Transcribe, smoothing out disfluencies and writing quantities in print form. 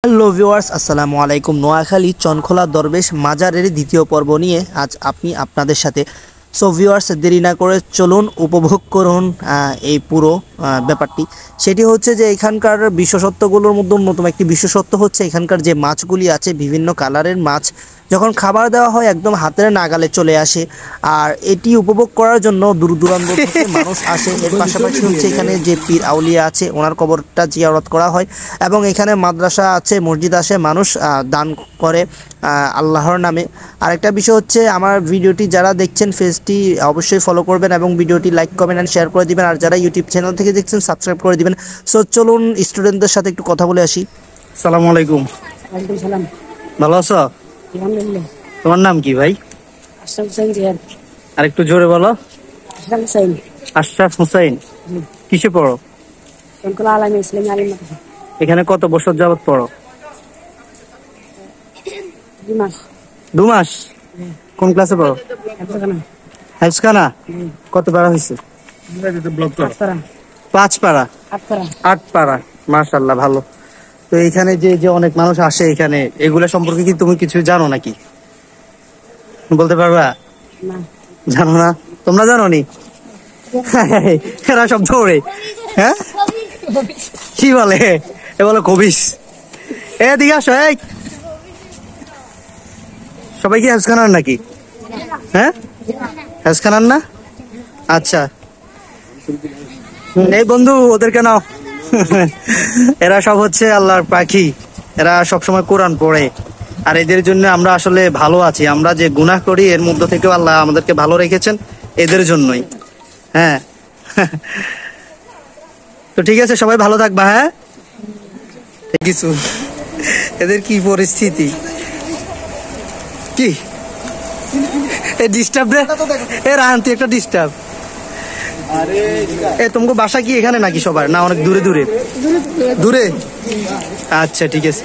Hello viewers, আসসালামু আলাইকুম। নোয়াখালী চনখোলা দরবেশ মাজারের দ্বিতীয় পর্ব নিয়ে আজ আপনাদের সাথে। সো ভিউয়ার্স, দেরি না করে চলুন উপভোগ করুন এই পুরো ব্যাপারটি। সেটি হচ্ছে যে এখানকার বিশেষত্বগুলোর মধ্যে অন্যতম একটি বিশেষত্ব হচ্ছে এখানকার যে মাছগুলি আছে, বিভিন্ন কালারের মাছ যখন খাবার দেওয়া হয় একদম হাতের নাগালে চলে আসে। আর এটি উপভোগ করার জন্য দূর দূরান্ত থেকে মানুষ আসে। এর পাশাপাশি হচ্ছে এখানে যে পীর আউলিয়া আছে ওনার কবরটা জিয়ারত করা হয় এবং এখানে মাদ্রাসা আছে, মসজিদ আসে, মানুষ দান করে আল্লাহর নামে। আরেকটা বিষয় হচ্ছে আমার ভিডিওটি যারা দেখছেন পেজটি অবশ্যই ফলো করবেন এবং ভিডিওটি লাইক কমেন্ট অ্যান্ড শেয়ার করে দিবেন। আর যারা ইউটিউব চ্যানেল থেকে দেখছেন সাবস্ক্রাইব করে দিবেন। সো চলুন স্টুডেন্টদের সাথে একটু কথা বলে আসি। আসসালামু আলাইকুম। ওয়ালাইকুম সালাম। ভালো আছো? আলহামদুলিল্লাহ। তোমার নাম কি ভাই? আশরাফ হোসেন জিয়াদ। আর একটু জোরে বলো। আশরাফ হোসেন। আশরাফ হোসেন। কিসে পড়ো? চনখোলা আলামী ইসলামী আলিম মাদ্রাসা। এখানে কত বছর যাবত পড়ো? 2 মাস। 2 মাস? কোন ক্লাসে পড়ো? হাইফখানা। কত পারা হয়েছে? 5 পারা। 8 পারা। মাশাআল্লাহ, ভালো। তো এখানে যে অনেক মানুষ আসে এখানে, এগুলা সম্পর্কে কি তুমি কিছু জানো নাকি? বলতে পারবা? না। জানো না? তোমরা জানো নি? এরা সব দৌড়ে। হ্যাঁ, কি বলে? এ বলে কবিস। এদিকে আসো। এই সবাই কি হাফখানার নাকি? হ্যাঁ, হাফখানার না? আচ্ছা, এই বন্ধু ওদেরকে নাও। এরা সব হচ্ছে আল্লাহর পাখি। এরা সবসময় কোরআন পড়ে। আর এদের জন্য আমরা আসলে ভালো আছি। আমরা যে গুনাহ করি এর মধ্য থেকেও আল্লাহ আমাদেরকে ভালো রেখেছেন এদের জন্যই। হ্যাঁ। তো ঠিক আছে, সবাই ভালো থাকবা। হ্যাঁ, কিছু এদের কি পরিস্থিতি, কি ডিস্টার্ব রে? এ রাহান্তি একটা ডিস্টার্ব। এ তোমাকে বাসা কি এখানে নাকি সবার, না অনেক দূরে দূরে? দূরে। আচ্ছা, ঠিক আছে।